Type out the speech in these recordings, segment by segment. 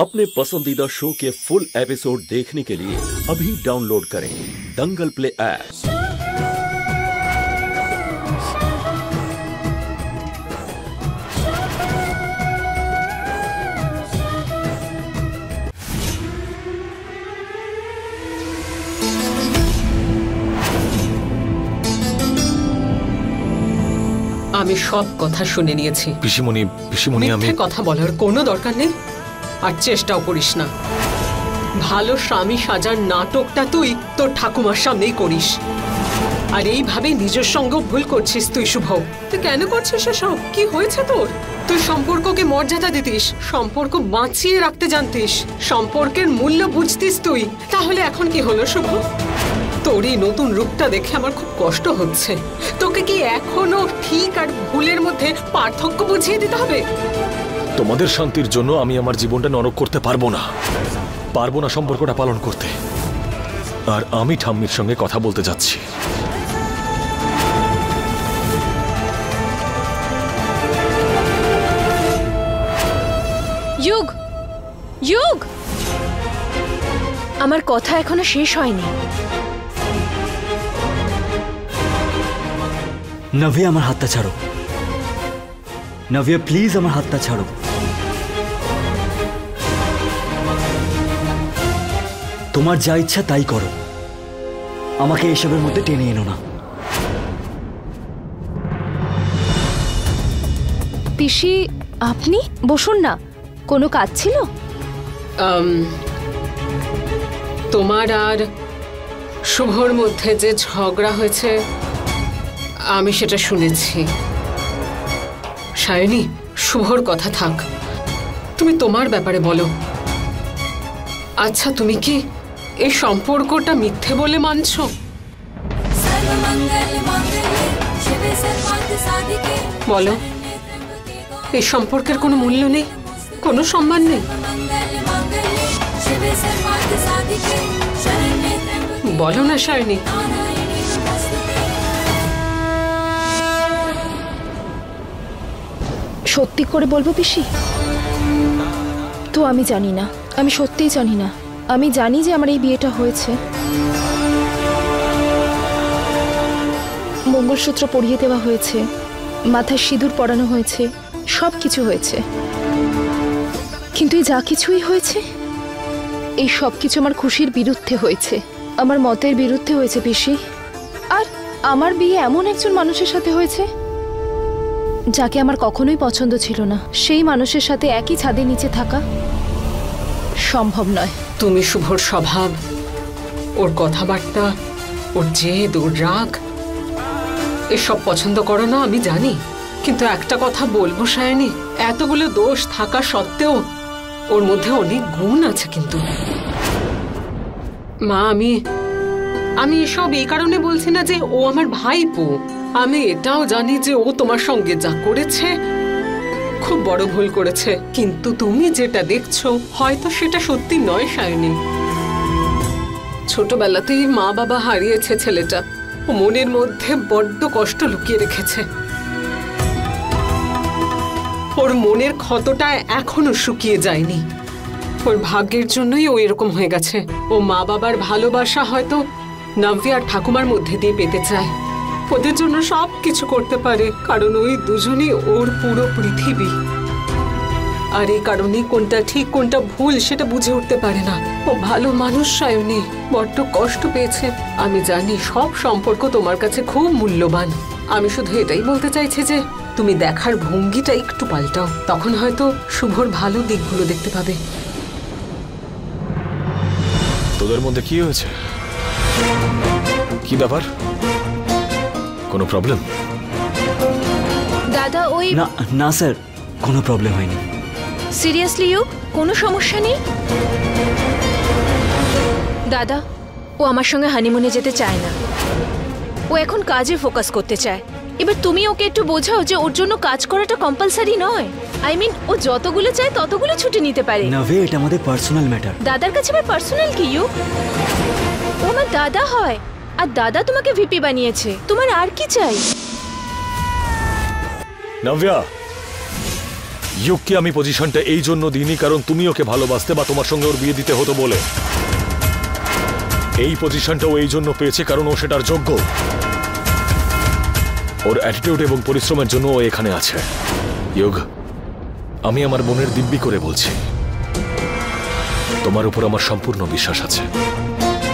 अपने पसंदीदा शो के फुल एपिसोड देखने के लिए अभी डाउनलोड करें दंगल प्ले ऐप। আমি সব কথা শুনে নিয়েছি। পিসিমণি আমি কথা বলার কোনো দরকার নেই, আর চেষ্টাও করিস না। ভালো স্বামী সাজার নাটকটা তুই তোর ঠাকুমার সামনেই করিস, আর এইভাবে নিজের সঙ্গে ভুল করছিস তুই। শুভ, তুই কেন করছিস এসব? কি হয়েছে তোর? তুই সম্পর্ককে মর্যাদা দিতিস, সম্পর্ক বাঁচিয়ে রাখতে জানতিস, সম্পর্কের মূল্য বুঝতিস তুই। তাহলে এখন কি হলো শুভ? তোর এই নতুন রূপটা দেখে আমার খুব কষ্ট হচ্ছে। তোকে কি এখনো ঠিক আর ভুলের মধ্যে পার্থক্য বুঝিয়ে দিতে হবে? তোমাদের শান্তির জন্য আমি আমার জীবনটা নরক করতে পারবো না সম্পর্কটা পালন করতে। আর আমি ঠাম্মির সঙ্গে কথা বলতে যাচ্ছি। যুগ যুগ, আমার কথা এখনো শেষ হয়নি। নভিয়া, আমার হাতটা ছাড়ো। নভিয়া প্লিজ, আমার হাতটা ছাড়ো। তোমার যা ইচ্ছা তাই করো, আমাকে এসবের মধ্যে টেনে এনো না। পিসি, আপনি বসুন না, কোনো কাজ ছিল? তোমার আর শুভর মধ্যে যে ঝগড়া হয়েছে আমি সেটা শুনেছি। সায়নী, শুভর কথা থাক, তুমি তোমার ব্যাপারে বলো। আচ্ছা, তুমি কি এই সম্পর্কটা মিথ্যে বলে মানছো? বলো, এই সম্পর্কের কোনো মূল্য নেই, কোনো সম্মান নেই? বলো না সায়নী। সত্যি করে বলবো পিসি? তো আমি জানি না, আমি সত্যিই জানি না। আমি জানি যে আমার এই বিয়েটা হয়েছে, মঙ্গলসূত্র পরিয়ে দেওয়া হয়েছে, মাথায় সিঁদুর পরানো হয়েছে, সব কিছু হয়েছে। কিন্তু এই যা কিছুই হয়েছে, এই সব কিছু আমার খুশির বিরুদ্ধে হয়েছে, আমার মতের বিরুদ্ধে হয়েছে পিসি। আর আমার বিয়ে এমন একজন মানুষের সাথে হয়েছে যাকে আমার কখনোই পছন্দ ছিল না। সেই মানুষের সাথে একই ছাদের নিচে থাকা সম্ভব নয়। তুমি শুভর স্বভাব, ওর কথাবার্তা, ওর জেদ, ওর রাগ, এসব পছন্দ করো না আমি জানি। কিন্তু একটা কথা বলবো সায়নী, এতগুলো দোষ থাকা সত্ত্বেও ওর মধ্যে অনেক গুণ আছে। কিন্তু মা, আমি এসব এই কারণে বলছি না যে ও আমার ভাইপো। আমি এটাও জানি যে ও তোমার সঙ্গে যা করেছে খুব বড় ভুল করেছে। কিন্তু তুমি যেটা দেখছো হয়তো সেটা সত্যি নয় সায়নী। ছোটবেলাতেই মা বাবা হারিয়েছে ছেলেটা, ও মনের মধ্যে বড্ড কষ্ট লুকিয়ে রেখেছে। ওর মনের ক্ষতটা এখনো শুকিয়ে যায়নি। ওর ভাগ্যের জন্যই ও এরকম হয়ে গেছে। ও মা বাবার ভালোবাসা হয়তো নভ্যা আর ঠাকুমার মধ্যে দিয়ে পেতে চায়। ওদের জন্য সব কিছু করতে পারে, কারণ ওই দুজনই ওর পুরো পৃথিবী। আর এই কারণেই কোনটা ঠিক কোনটা ভুল সেটা বুঝে উঠতে পারে না। ও ভালো মানুষ সায়নী, বড্ড কষ্ট পেয়েছে। আমি জানি সব সম্পর্ক তোমার কাছে খুব মূল্যবান। আমি শুধু এটাই বলতে চাইছি যে তুমি দেখার ভঙ্গিটা একটু পাল্টাও, তখন হয়তো শুভর ভালো দিকগুলো দেখতে পাবে। তোদের মধ্যে কি হয়েছে? কি ব্যাপার? কোনো প্রবলেম? দাদা, ওই না স্যার, কোনো প্রবলেম হয়নি। সিরিয়াসলি ইউ, কোনো সমস্যা নেই? দাদা, ও আমার সঙ্গে হানিমুনে যেতে চায় না, ও এখন কাজে ফোকাস করতে চায়। এবার তুমি ওকে একটু বোঝাও যে ওর জন্য কাজ করাটা কম্পালসারি নয়। আই মিন, ও যতগুলো চায় ততগুলো ছুটি নিতে পারে। নভে, এটা আমাদের পার্সোনাল ম্যাটার। দাদার কাছে আবার পার্সোনাল কি ইউ? ও আমার দাদা হয়, আর দাদা তোমাকে ভিপি বানিয়েছে। তোমার আর কি চাই? নভ্যা, ইউককে আমি পজিশনটা এই জন্য দিইনি কারণ তুমি ওকে ভালোবাসতে বা তোমার সঙ্গে ওর বিয়ে দিতে হতো বলে। এই পজিশনটাও এই জন্য পেয়েছে কারণ ও সেটার যোগ্য। ওর অ্যাটিটিউড এবং পরিশ্রমের জন্য ও এখানে আছে। ইউক, আমি আমার বোনের দিব্যি করে বলছি, তোমার উপর আমার সম্পূর্ণ বিশ্বাস আছে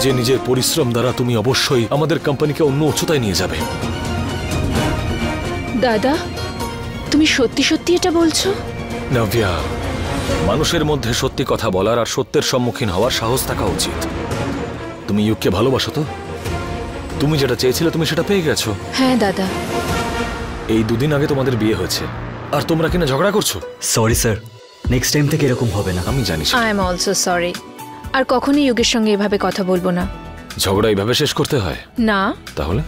যে নিজের পরিশ্রম দ্বারা তুমি অবশ্যই আমাদের কোম্পানিকে অন্য উচ্চতায় নিয়ে যাবে। দাদা, তুমি সত্যি সত্যি এটা বলছো? নাভিয়া, মানুষের মধ্যে সত্যি কথা বলার আর সত্যের সম্মুখীন হওয়ার সাহস থাকা উচিত। তুমি ইউককে ভালোবাসো তো? তুমি যেটা চেয়েছিলে তুমি সেটা পেয়ে গেছো। হ্যাঁ দাদা। এই দুদিন আগে তোমাদের বিয়ে হয়েছে আর তোমরা কিনা ঝগড়া করছো। সরি স্যার, নেক্সট টাইম থেকে এরকম হবে না। আমি জানি আই এম অলসো সরি। আর কখনোই ইউকের সঙ্গে এভাবে কথা বলবো না। ঝগড়া এইভাবে শেষ করতে হয় না। তাহলে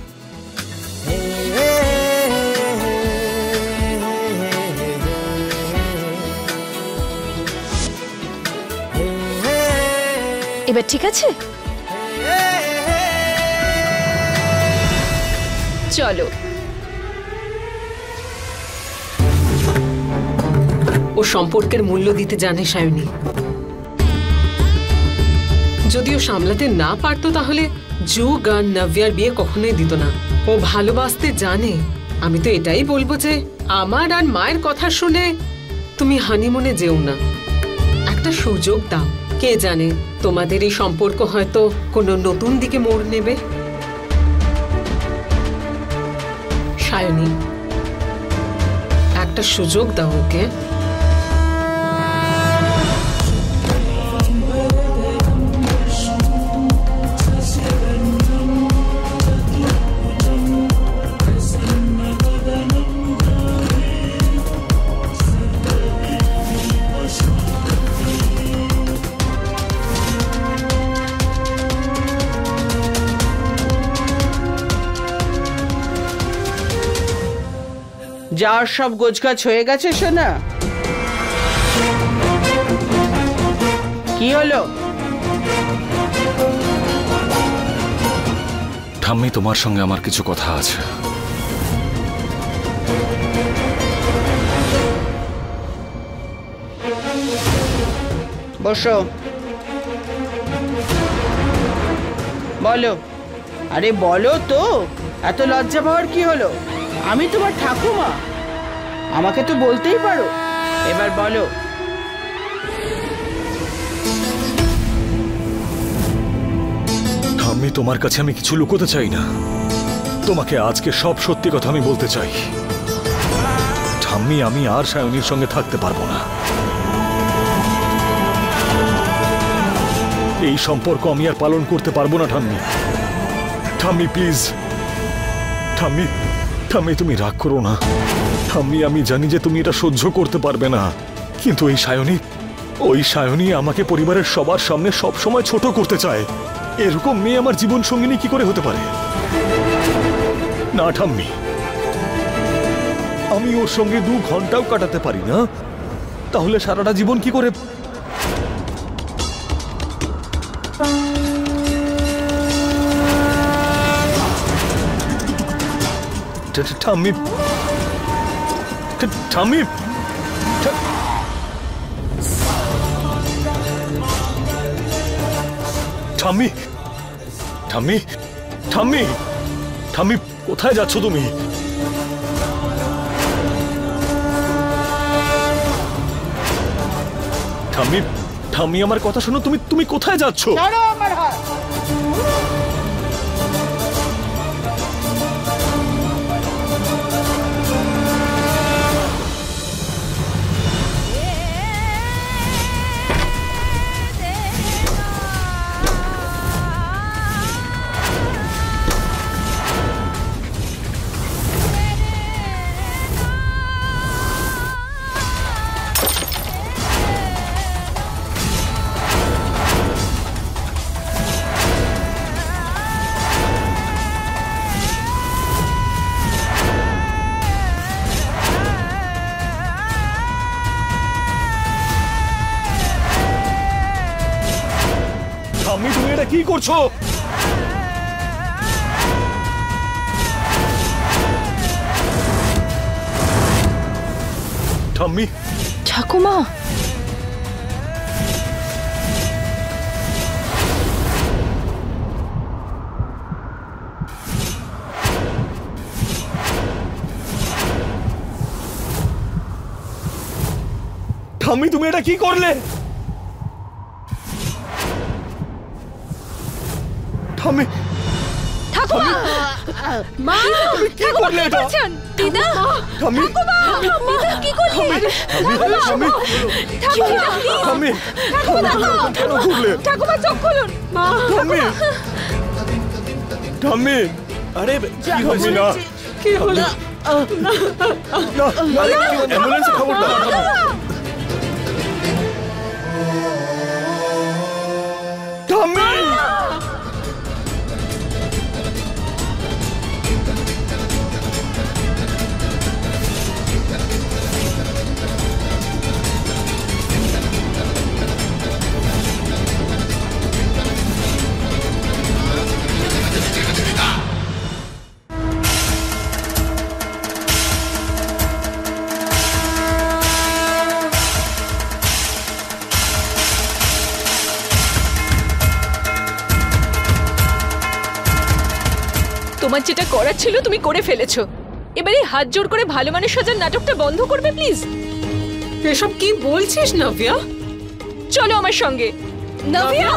এবার ঠিক আছে, চলো। ও সম্পর্কের মূল্য দিতে জানে সায়নী। যদিও সামলাতে না পারতো তাহলে যুগ আর নাভিয়ার বিয়ে কখনোই দিত না। ও ভালোবাসতে জানে। আমি তো এটাই বলবো যে আমার আর মায়ের কথা শুনে তুমি হানিমুনে যেও না, একটা সুযোগ দাও। কে জানে তোমাদের এই সম্পর্ক হয়তো কোনো নতুন দিকে মোড় নেবে। সায়নী, একটা সুযোগ দাও ওকে। যার সব গোছগাছ হয়ে গেছে সোনা? কি হলো? ঠাম্মি, তোমার সঙ্গে আমার কিছু কথা আছে। বসো, বলো। আরে বলো তো, এত লজ্জা পাওয়ার কি হলো? আমি তোমার ঠাকুমা, আমাকে তো বলতেই পারো। এবার বলো। ঠাম্মি, তোমার কাছে আমি কিছু লুকোতে চাই না। তোমাকে আজকে সব সত্যি কথা আমি বলতে চাই। ঠাম্মি, আমি আর সায়নীর সঙ্গে থাকতে পারবো না। এই সম্পর্ক আমি আর পালন করতে পারবো না ঠাম্মি। ঠাম্মি প্লিজ, ঠাম্মি, ঠাম্মি তুমি রাগ করো না। ঠাম্মি, আমি জানি যে তুমি এটা সহ্য করতে পারবে না, কিন্তু ওই সায়নী আমাকে পরিবারের সবার সামনে সব সময় ছোট করতে চায়। এরকম মেয়ে আমার জীবন সঙ্গিনী কি করে হতে পারে? না ঠাম্মি, আমি ওর সঙ্গে 2 ঘন্টাও কাটাতে পারি না, তাহলে সারাটা জীবন কি করে? ঠাম্মি, ঠাম্মি, ঠাম্মি, ঠাম্মি, ঠাম্মি, ঠাম্মি, কোথায় যাচ্ছ তুমি? ঠাম্মি, ঠাম্মি, আমার কথা শোনো। তুমি কোথায় যাচ্ছ? ছাড়ো আমার হাত। ঠাম্মি, তুমি এটা কি করছো? ঠাম্মি, ঠাকুমা, ঠাম্মি তুমি এটা কি করলে? ঠাম্মি ঠাকুমা, মা তুমি কি করলে এটা? দিদা, ঠাম্মি দিদা কি করলে? ঠাম্মি ঠাম্মি কেন করলে? ঠাকুমা চোখ খুলুন। ঠাম্মি ঠাম্মি আরে কি হয়েছে? না কি হলো? না অ্যাম্বুলেন্সে খবর দাও। ঠাম্মি তোমার যেটা করার ছিল তুমি করে ফেলেছো। এবারে হাত জোড় করে ভালো মানুষ সাজার নাটকটা বন্ধ করবে প্লিজ। এসব কি বলছিস নাভিয়া? চলো আমার সঙ্গে। নাভিয়া,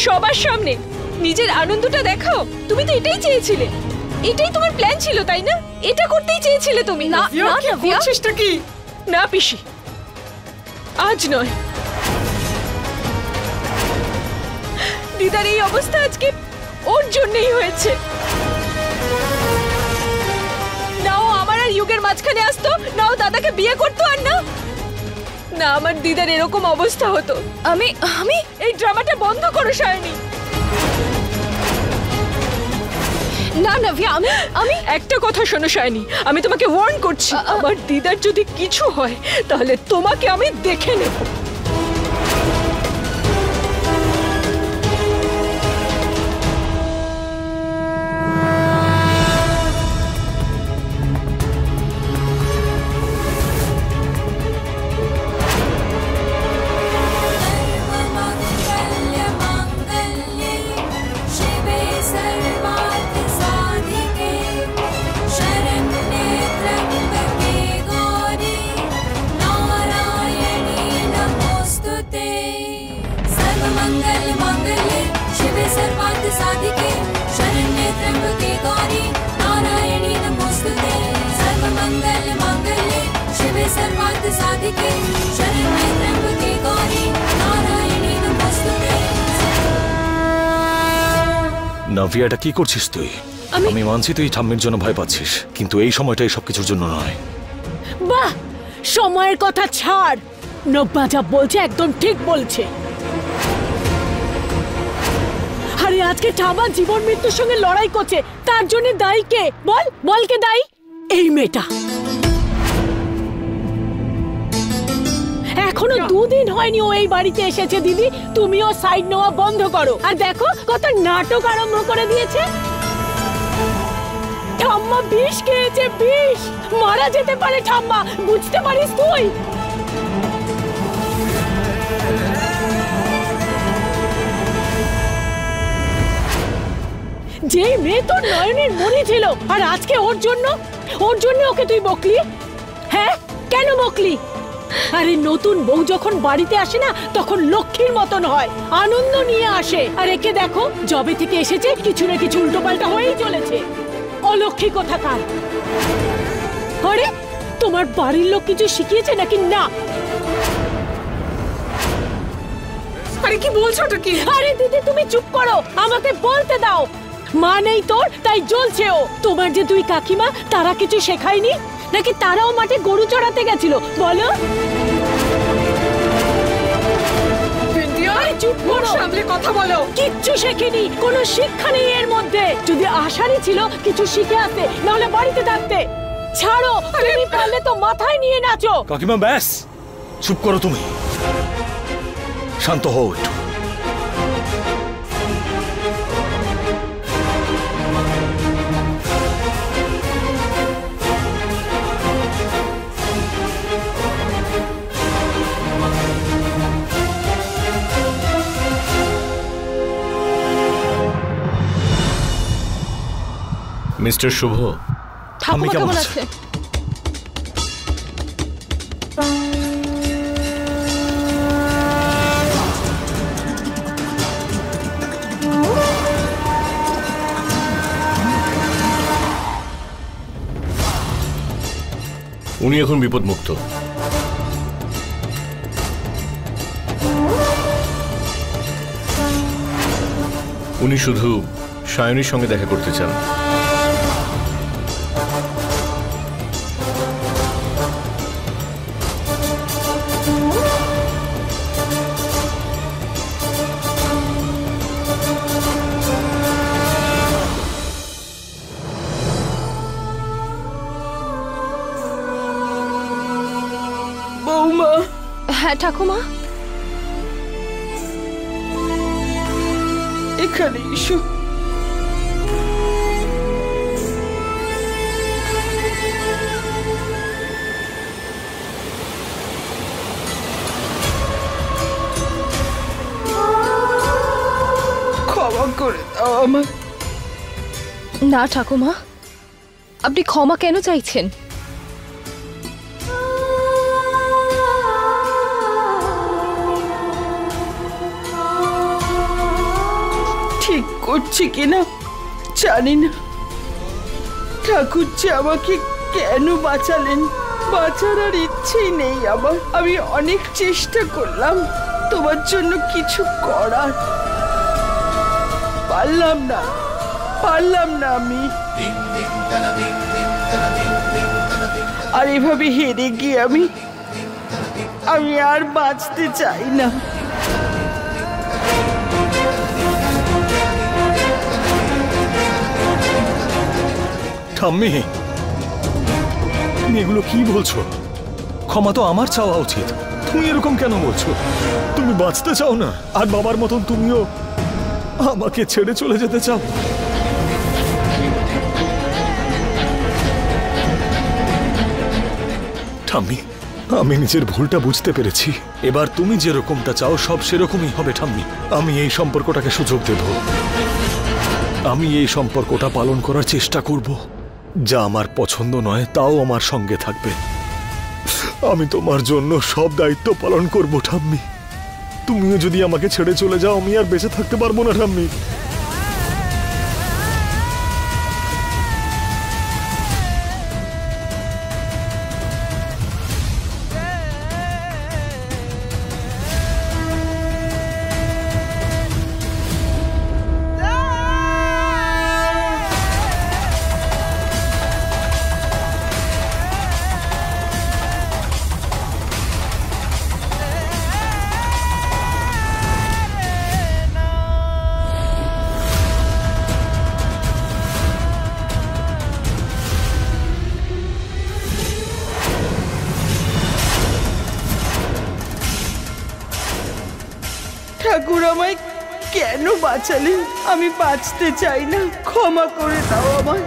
সবার সামনে নিজের আনন্দটা দেখাও। তুমি তো এটাই চেয়েছিলে, এটাই তোমার প্ল্যান ছিল তাই না? এটা করতেই চেয়েছিলে তুমি। না নাভিয়া, কি করছিসটা কি? না পিসি, আজ নয়। দিদার এই অবস্থা আজকে ওর জন্যই হয়েছে। নাও আমার আর যুগের মাঝখানে আসতো, নাও দাদাকে বিয়ে করতো, আর না না আমার দিদার এরকম অবস্থা হতো। আমি আমি এই ড্রামাটা বন্ধ করো সায়নী। না নাভিয়া, আমি একটা কথা শোনো সায়নী, আমি তোমাকে ওয়ার্ন করছি, আমার দিদার যদি কিছু হয় তাহলে তোমাকে আমি দেখে নেব। নাভিয়া এটা কি করছিস তুই? আমি মানছি তুই ঠাম্মির জন্য ভয় পাচ্ছিস, কিন্তু এই সময়টাই সবকিছুর জন্য নয়। বাহ, সময়ের কথা ছাড়। নব্বা যা বলছে একদম ঠিক বলছে। আরে আজকে ঠাম্মা জীবন মৃত্যুর সঙ্গে লড়াই করছে, তার জন্য দায়ী কে? বল বল কে দায়ী? এই মেয়েটা। এখনো 2 দিন হয়নি ও এই বাড়িতে এসেছে। দিদি তুমিও সাইড নেওয়া বন্ধ করো। আর দেখো কত নাটক আরম্ভ করে দিয়েছে। ঠাম্মা বিষ খেয়েছে, বিষ। মারা যেতে পারে ঠাম্মা, বুঝতে পারিস তুই? যে মেয়ে তোর নয়নের মনি ছিল, আর আজকে ওর জন্য ওকে তুই বকলি? হ্যাঁ কেন বকলি? আরে নতুন বউ যখন বাড়িতে আসে না তখন লক্ষ্মীর মতন হয়, আনন্দ নিয়ে আসে। আর একে দেখো জবে থেকে এসেছে কিছু না কিছু উল্টোপাল্টা হয়েই চলেছে। অলক্ষ্মী কোথাকার। আরে তোমার বাড়ির লোক কিছু শিখিয়েছে নাকি? না। আরে কি বলছো ওটা কি? আরে দিদি তুমি চুপ করো, আমাকে বলতে দাও। মা নেই তোর তাই জ্বলছে ও। তোমার যে 2 কাকিমা তারা কিছু শেখায়নি নাকি? তারাও মাঠে গরু চড়াতে গেছিল বলো? চুপ করো, সামনে কথা বলো। কিচ্ছু শেখেনি, কোনো শিক্ষা নেই এর মধ্যে। যদি আশারই ছিল কিছু শিখে আসতে, নাহলে বাড়িতে থাকতে। ছাড়ো, তুমি পারলে তো মাথায় নিয়ে নাচো। কাকিমা ব্যাস, চুপ করো তুমি, শান্ত হও একটু। মিস্টার শুভ, ঠাকুমা কেমন আছে? উনি এখন বিপদমুক্ত। উনি শুধু সায়নীর সঙ্গে দেখা করতে চান। বৌমা। হ্যাঁ ঠাকুমা। এখানে এসো। ক্ষমা করে দাও আমার। না ঠাকুমা, আপনি ক্ষমা কেন চাইছেন? ঠিক করছি কিনা জানি না, ঠাকুর যে আমাকে কেন বাঁচালেন, বাঁচার আর ইচ্ছেই নেই আমার। আমি অনেক চেষ্টা করলাম তোমার জন্য কিছু করার, পারলাম না আমি। আর এভাবে হেরে গিয়ে আমি আর বাঁচতে চাই না। ঠাম্মি, তুমি এগুলো কি বলছো? ক্ষমা তো আমার চাওয়া উচিত। তুমি এরকম কেন বলছো? তুমি বাঁচতে চাও না, আর বাবার মতন তুমিও আমাকে ছেড়ে চলে যেতে চাও। ঠাম্মি, আমি নিজের ভুলটা বুঝতে পেরেছি। এবার তুমি যেরকমটা চাও সব সেরকমই হবে ঠাম্মি। আমি এই সম্পর্কটাকে সুযোগ দেব। আমি এই সম্পর্কটা পালন করার চেষ্টা করব। যা আমার পছন্দ নয় তাও আমার সঙ্গে থাকবে। আমি তোমার জন্য সব দায়িত্ব পালন করব ঠাম্মি। তুমিও যদি আমাকে ছেড়ে চলে যাও আমি আর বেঁচে থাকতে পারবো না ঠাম্মি। ঠাকুর আমায় কেন বাঁচালেন? আমি বাঁচতে চাই না, ক্ষমা করে দাও আমায়।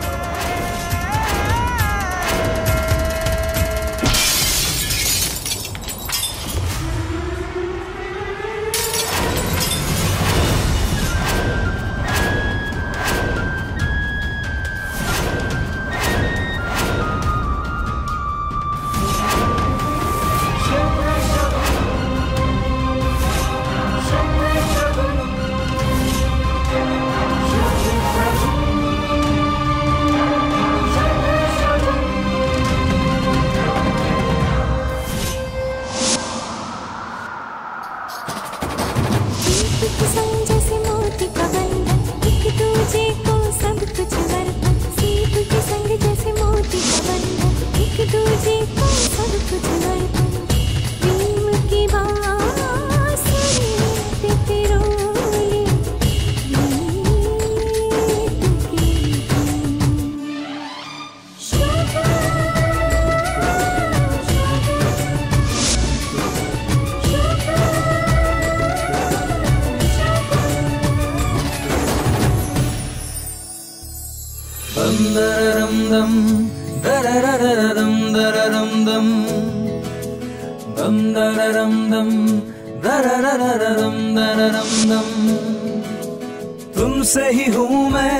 तुमसे ही हूँ मैं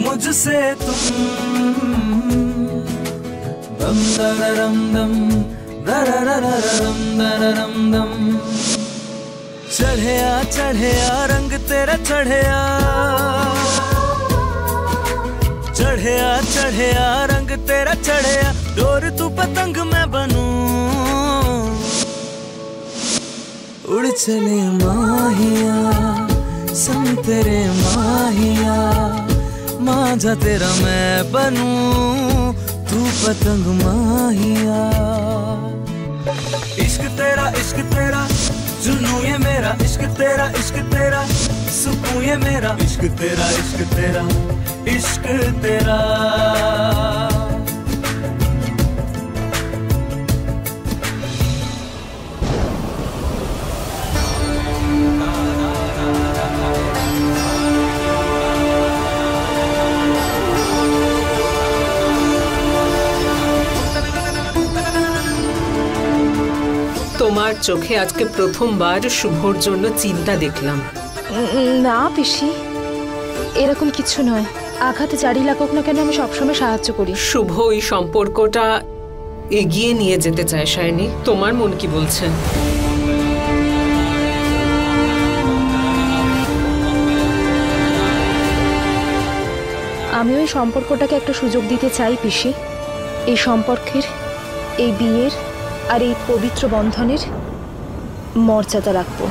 मुझसे तुम दम दररम दम दररररम दररम दम चढ़या चढ़या रंग तेरा चढ़या चढ़या चढ़या रंग तेरा चढ़या डोर तू पतंग मैं बनूं उड़ चले माहिया संग तेरे माहिया मांझा तेरा मैं बनूं तू पतंग माहिया इश्क तेरा जुनू ये मेरा इश्क तेरा सुकून ये मेरा इश्क तेरा इश्क तेरा इश्क तेरा তোমার চোখে আজকে প্রথমবার শুভর জন্য চিন্তা দেখলাম। না পিসি, এরকম কিছু নয়। আঘাতে জারি লাগুক না কেন, আমি সবসময় সাহায্য করি। শুভ এই সম্পর্কটা এগিয়ে নিয়ে যেতে চায় সায়নী, তোমার মন কি বলছে? আমি ওই সম্পর্কটাকে একটা সুযোগ দিতে চাই পিসি। এই সম্পর্কের, এই বিয়ের আর এই পবিত্র বন্ধনের মর্যাদা রাখবো।